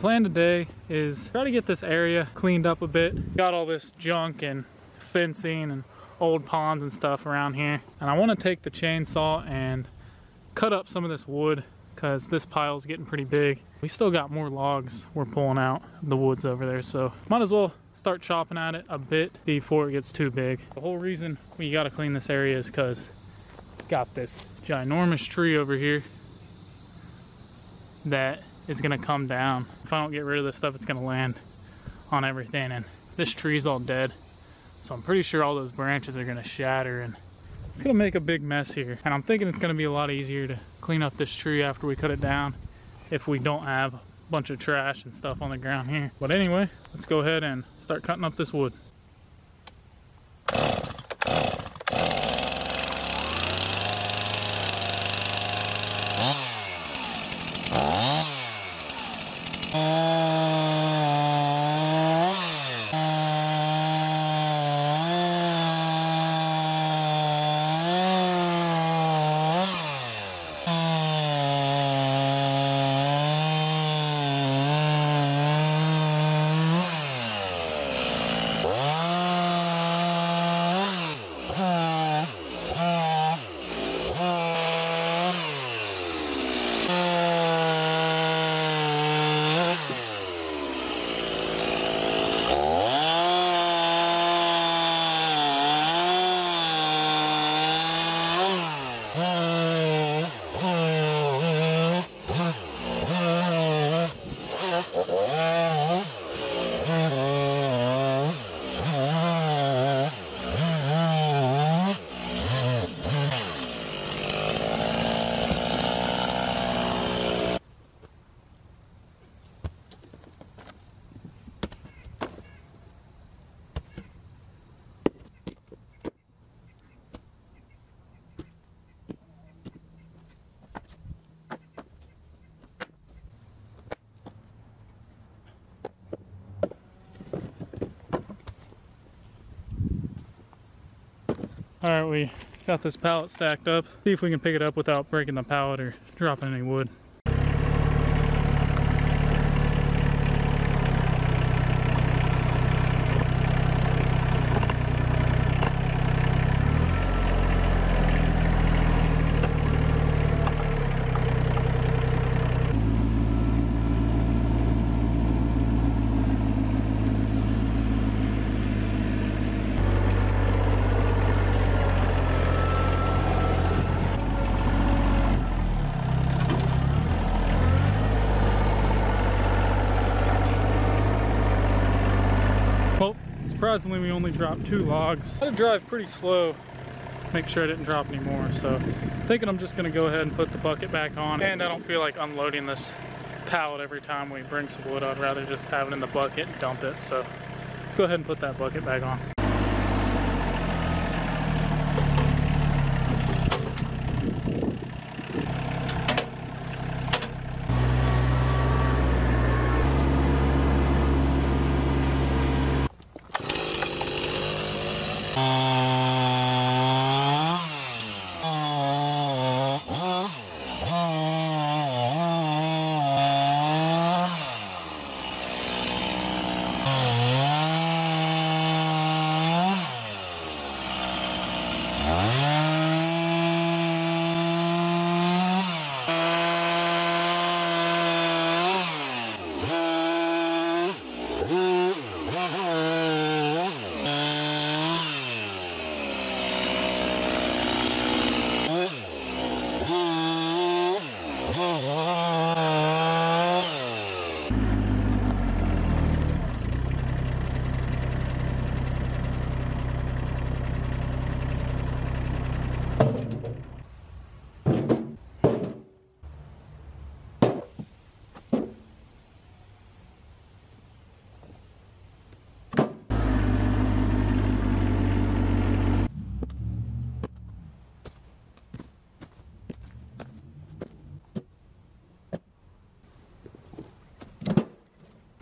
plan today is try to get this area cleaned up a bit. Got all this junk and fencing and old ponds and stuff around here. And I want to take the chainsaw and cut up some of this wood because this pile's getting pretty big. We still got more logs we're pulling out of the woods over there, so might as well start chopping at it a bit before it gets too big. The whole reason we got to clean this area is because got this ginormous tree over here that is going to come down. If I don't get rid of this stuff, it's going to land on everything, and this tree's all dead, so I'm pretty sure all those branches are going to shatter and it's going to make a big mess here. And I'm thinking it's going to be a lot easier to clean up this tree after we cut it down if we don't have a bunch of trash and stuff on the ground here. But anyway, let's go ahead and start cutting up this wood. All right, we got this pallet stacked up. See if we can pick it up without breaking the pallet or dropping any wood. Surprisingly, we only dropped 2 logs. I had to drive pretty slow, make sure I didn't drop any more. So thinking I'm just gonna go ahead and put the bucket back on. And I don't feel like unloading this pallet every time we bring some wood. I'd rather just have it in the bucket and dump it. So let's go ahead and put that bucket back on.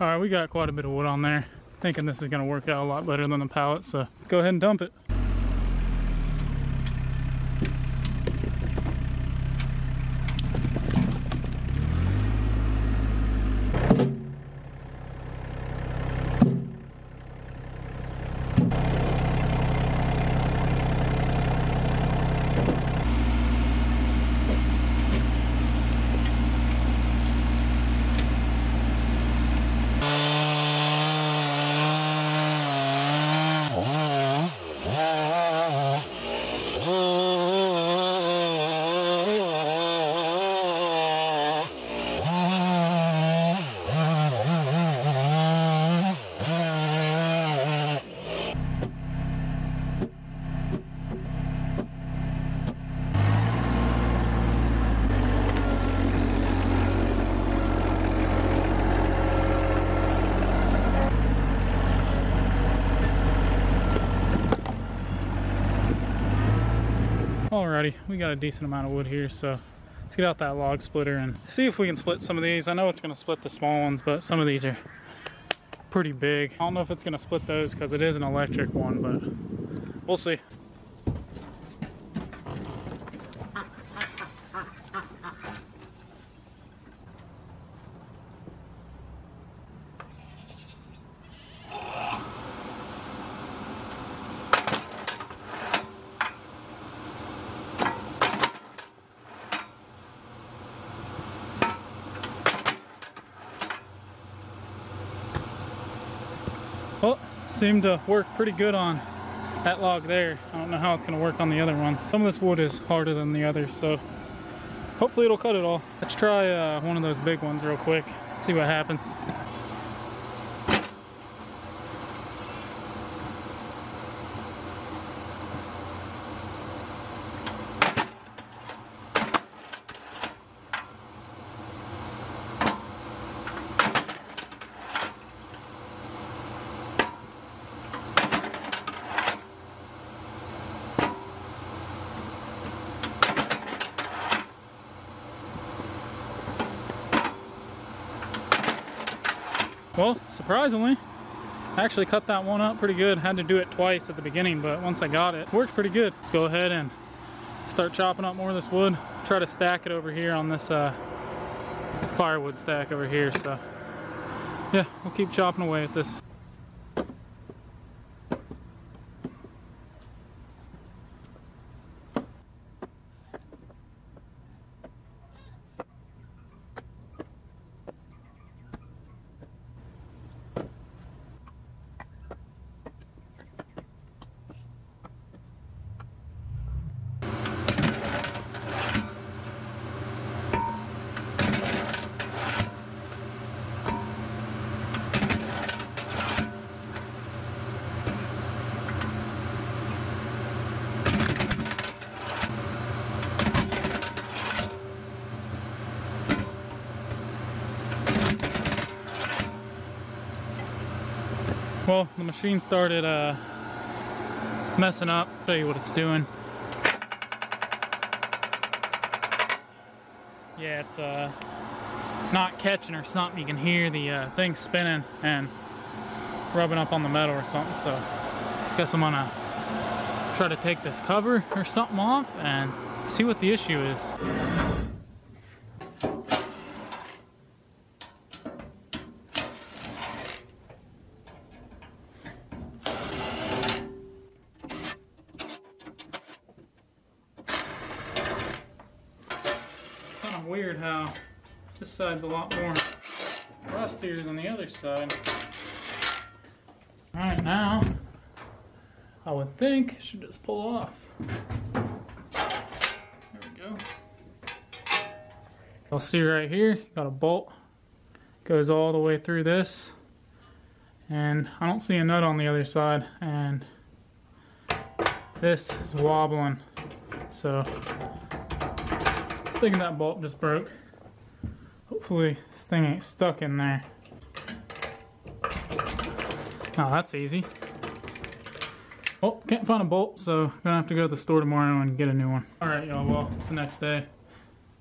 All right, we got quite a bit of wood on there. Thinking this is gonna work out a lot better than the pallet, so go ahead and dump it. Alrighty, we got a decent amount of wood here, so let's get out that log splitter and see if we can split some of these. I know it's going to split the small ones, but some of these are pretty big. I don't know if it's going to split those because it is an electric one, but we'll see. Well, seemed to work pretty good on that log there. I don't know how it's going to work on the other ones. Some of this wood is harder than the others, so hopefully it'll cut it all. Let's try one of those big ones real quick, see what happens. Well, surprisingly, I actually cut that one up pretty good. Had to do it twice at the beginning, but once I got it, it worked pretty good. Let's go ahead and start chopping up more of this wood. Try to stack it over here on this firewood stack over here. So yeah, we'll keep chopping away at this. Well, the machine started messing up. I'll show you what it's doing. Yeah, it's not catching or something. You can hear the thing spinning and rubbing up on the metal or something. So I guess I'm gonna try to take this cover or something off and see what the issue is. Weird how this side's a lot more rustier than the other side. Alright, now I would think it should just pull off. There we go. I'll see right here, got a bolt, goes all the way through this, and I don't see a nut on the other side, and this is wobbling, so thinking that bolt just broke. Hopefully this thing ain't stuck in there. Oh, that's easy. Oh, can't find a bolt, so gonna have to go to the store tomorrow and get a new one. Alright y'all, well, it's the next day.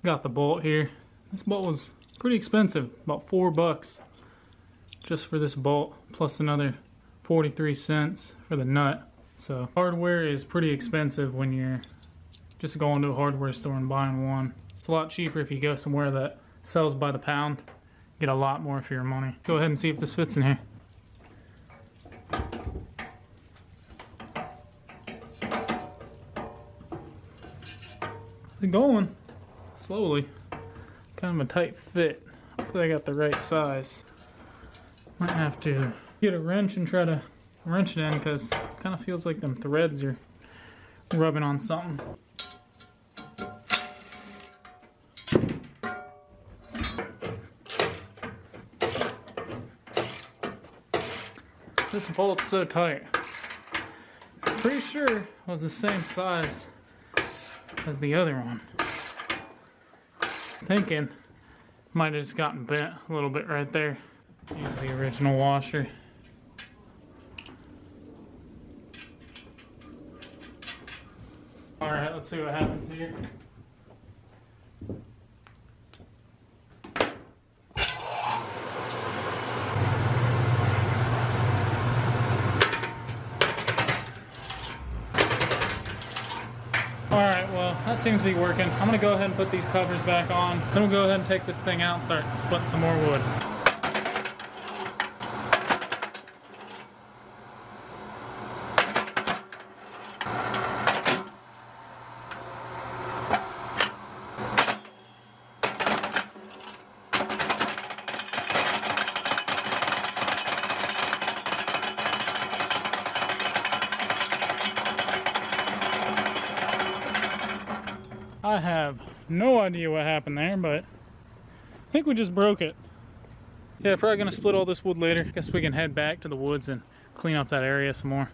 Got the bolt here. This bolt was pretty expensive, about $4 just for this bolt, plus another 43 cents for the nut. So hardware is pretty expensive when you're just going to a hardware store and buying one. It's a lot cheaper if you go somewhere that sells by the pound. Get a lot more for your money. Go ahead and see if this fits in here. It's going slowly. Kind of a tight fit. Hopefully I got the right size. Might have to get a wrench and try to wrench it in because it kind of feels like them threads are rubbing on something. This bolt's so tight. I'm pretty sure it was the same size as the other one. Thinking might have just gotten bent a little bit right there. Here's the original washer. Alright, let's see what happens here. Alright, well, that seems to be working. I'm going to go ahead and put these covers back on. Then we'll go ahead and take this thing out and start splitting some more wood. I have no idea what happened there, but I think we just broke it. Yeah, probably gonna split all this wood later. Guess we can head back to the woods and clean up that area some more.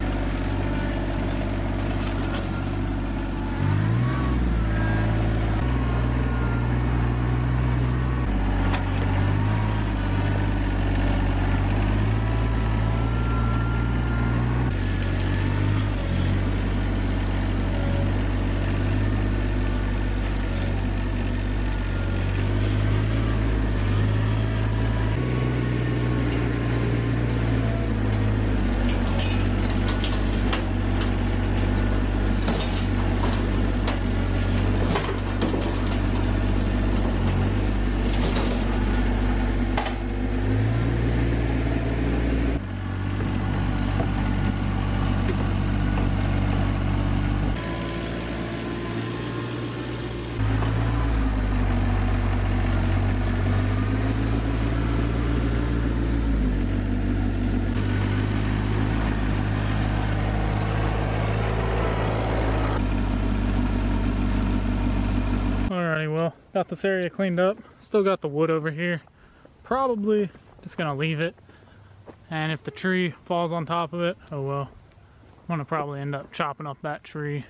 Alrighty, well, got this area cleaned up. Still got the wood over here. Probably just gonna leave it. And if the tree falls on top of it, oh well. I'm gonna probably end up chopping up that tree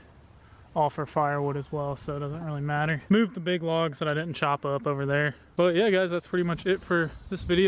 all for firewood as well, so it doesn't really matter. Moved the big logs that I didn't chop up over there. But yeah, guys, that's pretty much it for this video.